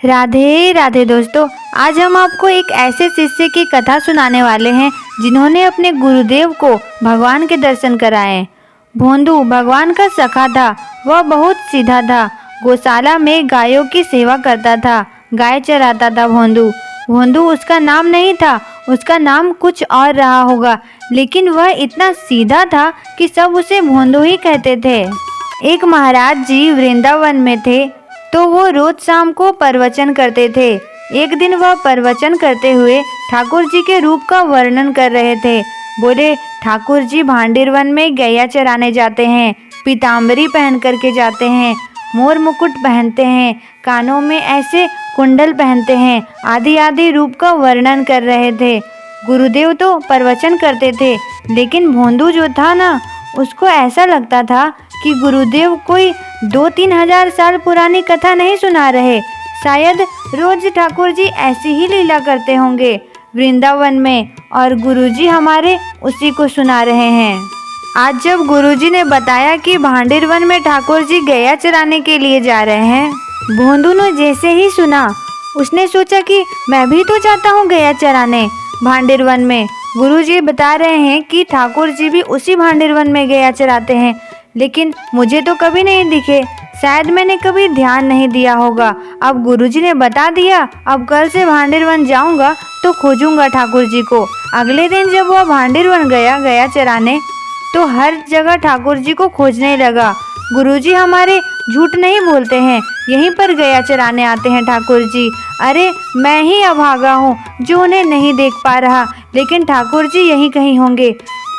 राधे राधे दोस्तों, आज हम आपको एक ऐसे शिष्य की कथा सुनाने वाले हैं जिन्होंने अपने गुरुदेव को भगवान के दर्शन कराए। भोंदू भगवान का सखा था। वह बहुत सीधा था। गौशाला में गायों की सेवा करता था, गाय चराता था। भोंदू भोंदू उसका नाम नहीं था, उसका नाम कुछ और रहा होगा, लेकिन वह इतना सीधा था कि सब उसे भोंदू ही कहते थे। एक महाराज जी वृंदावन में थे, तो वो रोज शाम को प्रवचन करते थे। एक दिन वह प्रवचन करते हुए ठाकुर जी के रूप का वर्णन कर रहे थे। बोले, ठाकुर जी भांडिरवन में गैया चराने जाते हैं, पीताम्बरी पहन करके जाते हैं, मोर मुकुट पहनते हैं, कानों में ऐसे कुंडल पहनते हैं, आदि आदि रूप का वर्णन कर रहे थे। गुरुदेव तो प्रवचन करते थे, लेकिन भोंदू जो था ना, उसको ऐसा लगता था कि गुरुदेव कोई 2-3 हजार साल पुरानी कथा नहीं सुना रहे। शायद रोज ठाकुर जी ऐसी ही लीला करते होंगे वृंदावन में, और गुरुजी हमारे उसी को सुना रहे हैं। आज जब गुरुजी ने बताया कि भांडिरवन में ठाकुर जी गैया चराने के लिए जा रहे हैं, भोंदू ने जैसे ही सुना, उसने सोचा कि मैं भी तो जाता हूँ गैया चराने भांडिरवन में। गुरुजी बता रहे हैं कि ठाकुर जी भी उसी भांडिरवन में गैया चराते हैं, लेकिन मुझे तो कभी नहीं दिखे। शायद मैंने कभी ध्यान नहीं दिया होगा। अब गुरुजी ने बता दिया, अब कल से भांडिरवन जाऊंगा तो खोजूंगा ठाकुर जी को। अगले दिन जब वह भांडिरवन गया चराने, तो हर जगह ठाकुर जी को खोजने लगा। गुरुजी हमारे झूठ नहीं बोलते हैं, यहीं पर गया चराने आते हैं ठाकुर जी। अरे मैं ही अभागा हूँ जो उन्हें नहीं देख पा रहा, लेकिन ठाकुर जी यहीं कहीं होंगे।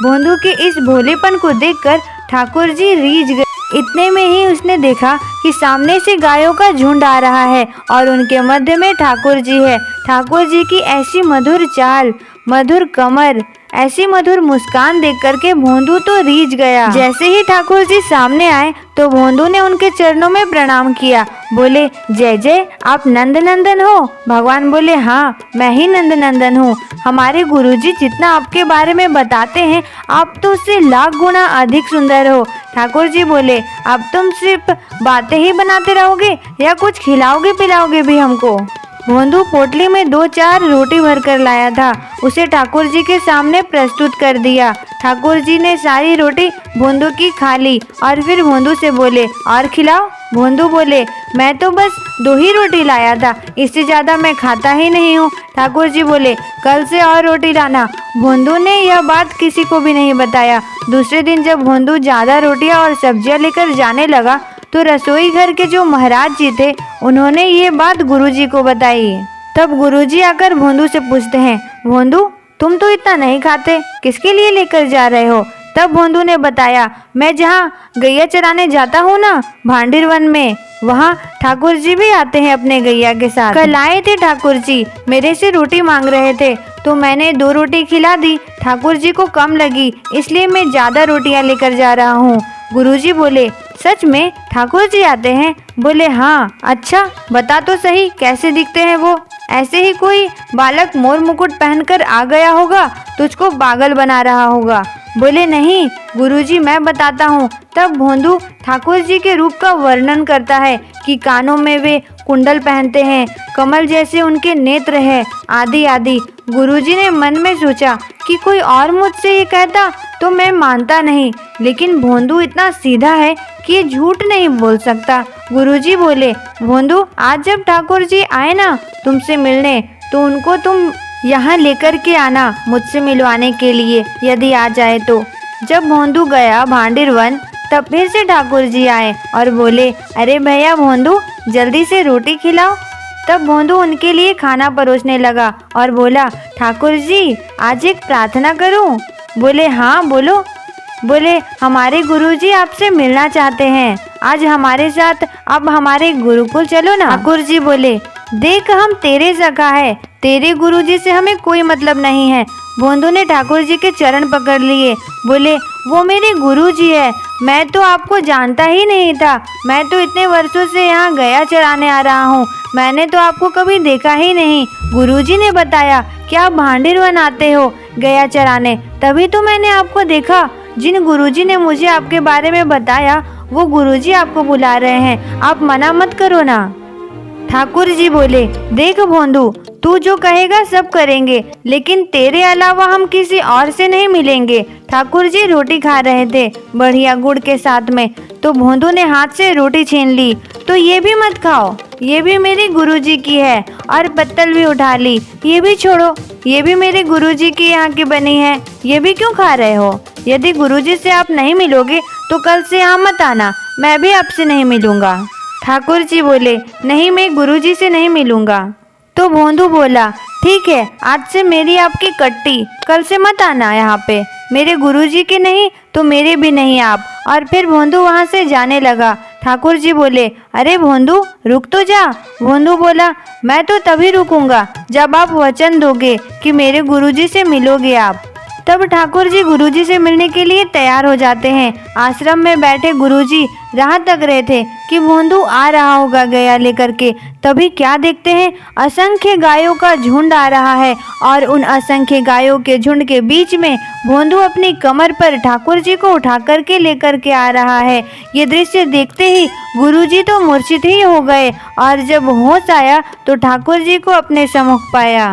भोंदू के इस भोलेपन को देखकर ठाकुर जी रीझ गए। इतने में ही उसने देखा कि सामने से गायों का झुंड आ रहा है और उनके मध्य में ठाकुर जी है। ठाकुर जी की ऐसी मधुर चाल, मधुर कमर, ऐसी मधुर मुस्कान देख करके भोंदू तो रीझ गया। जैसे ही ठाकुर जी सामने आए तो भोंदू ने उनके चरणों में प्रणाम किया। बोले, जय जय, आप नंद नंदन हो? भगवान बोले, हाँ मैं ही नंद नंदन हूँ। हमारे गुरुजी जितना आपके बारे में बताते हैं, आप तो उससे लाख गुना अधिक सुंदर हो। ठाकुर जी बोले, अब तुम सिर्फ बातें ही बनाते रहोगे या कुछ खिलाओगे पिलाओगे भी हमको? भोंदू पोटली में 2-4 रोटी भरकर लाया था, उसे ठाकुर जी के सामने प्रस्तुत कर दिया। ठाकुर जी ने सारी रोटी भोंदू की खा ली और फिर भोंदू से बोले, और खिलाओ। भोंदू बोले, मैं तो बस 2 ही रोटी लाया था, इससे ज़्यादा मैं खाता ही नहीं हूँ। ठाकुर जी बोले, कल से और रोटी लाना। भोंदू ने यह बात किसी को भी नहीं बताया। दूसरे दिन जब भोंदू ज़्यादा रोटियाँ और सब्जियाँ लेकर जाने लगा, तो रसोई घर के जो महाराज जी थे, उन्होंने ये बात गुरुजी को बताई। तब गुरुजी आकर भोंदू से पूछते हैं, भोंदू तुम तो इतना नहीं खाते, किसके लिए लेकर जा रहे हो? तब भोंदू ने बताया, मैं जहाँ गैया चराने जाता हूँ ना भांडिरवन में, वहाँ ठाकुर जी भी आते हैं अपने गैया के साथ। कल आए थे ठाकुर जी, मेरे से रोटी मांग रहे थे, तो मैंने 2 रोटी खिला दी। ठाकुर जी को कम लगी, इसलिए मैं ज़्यादा रोटियाँ लेकर जा रहा हूँ। गुरुजी बोले, सच में ठाकुर जी आते हैं? बोले, हाँ। अच्छा बता तो सही, कैसे दिखते हैं वो? ऐसे ही कोई बालक मोर मुकुट पहनकर आ गया होगा, तुझको पागल बना रहा होगा। बोले, नहीं गुरुजी मैं बताता हूँ। तब भोंदू ठाकुर जी के रूप का वर्णन करता है कि कानों में वे कुंडल पहनते हैं, कमल जैसे उनके नेत्र हैं, आदि आदि। गुरुजी ने मन में सोचा कि कोई और मुझसे ये कहता तो मैं मानता नहीं, लेकिन भोंदू इतना सीधा है कि ये झूठ नहीं बोल सकता। गुरुजी बोले, भोंदू आज जब ठाकुर जी आए ना तुमसे मिलने, तो उनको तुम यहाँ लेकर के आना मुझसे मिलवाने के लिए, यदि आ जाए तो। जब भोंदू गया भांडिरवन, तब फिर से ठाकुर जी आए और बोले, अरे भैया भोंदू जल्दी से रोटी खिलाओ। तब भोंदू उनके लिए खाना परोसने लगा और बोला, ठाकुर जी आज एक प्रार्थना करूं? बोले, हाँ बोलो। बोले, हमारे गुरुजी आपसे मिलना चाहते हैं, आज हमारे साथ अब हमारे गुरुकुल चलो ना। ठाकुर जी बोले, देख हम तेरे सखा है, तेरे गुरुजी से हमें कोई मतलब नहीं है। भोंदू ने ठाकुर जी के चरण पकड़ लिए। बोले, वो मेरे गुरुजी है, मैं तो आपको जानता ही नहीं था। मैं तो इतने वर्षों से यहाँ गया चराने आ रहा हूँ, मैंने तो आपको कभी देखा ही नहीं। गुरुजी ने बताया कि आप भांडिरवन आते हो गया चराने, तभी तो मैंने आपको देखा। जिन गुरुजी ने मुझे आपके बारे में बताया, वो गुरुजी आपको बुला रहे हैं, आप मना मत करो ना। ठाकुर जी बोले, देख भोंदू, तू जो कहेगा सब करेंगे, लेकिन तेरे अलावा हम किसी और से नहीं मिलेंगे। ठाकुर जी रोटी खा रहे थे बढ़िया गुड़ के साथ में, तो भोंदू ने हाथ से रोटी छीन ली। तो ये भी मत खाओ, ये भी मेरे गुरुजी की है। और पत्तल भी उठा ली, ये भी छोड़ो, ये भी मेरे गुरुजी की यहाँ की बनी है, ये भी क्यों खा रहे हो? यदि गुरुजी से आप नहीं मिलोगे तो कल से यहाँ मत आना, मैं भी आपसे नहीं मिलूंगा। ठाकुर जी बोले, नहीं, मैं गुरुजी से नहीं मिलूंगा। तो भोंदू बोला, ठीक है, आज से मेरी आपकी कट्टी, कल से मत आना यहाँ पे, मेरे गुरुजी के नहीं तो मेरे भी नहीं आप। और फिर भोंदू वहाँ से जाने लगा। ठाकुर जी बोले, अरे भोंदू, रुक तो जा। भोंदू बोला, मैं तो तभी रुकूंगा जब आप वचन दोगे कि मेरे गुरुजी से मिलोगे आप। तब ठाकुर जी गुरुजी से मिलने के लिए तैयार हो जाते हैं। आश्रम में बैठे गुरुजी राह तक रहे थे कि भोंदू आ रहा होगा गया लेकर के। तभी क्या देखते हैं, असंख्य गायों का झुंड आ रहा है और उन असंख्य गायों के झुंड के बीच में भोंदू अपनी कमर पर ठाकुर जी को उठा करके लेकर के आ रहा है। ये दृश्य देखते ही गुरुजी तो मूर्छित ही हो गए और जब होश आया तो ठाकुर जी को अपने सम्मुख पाया।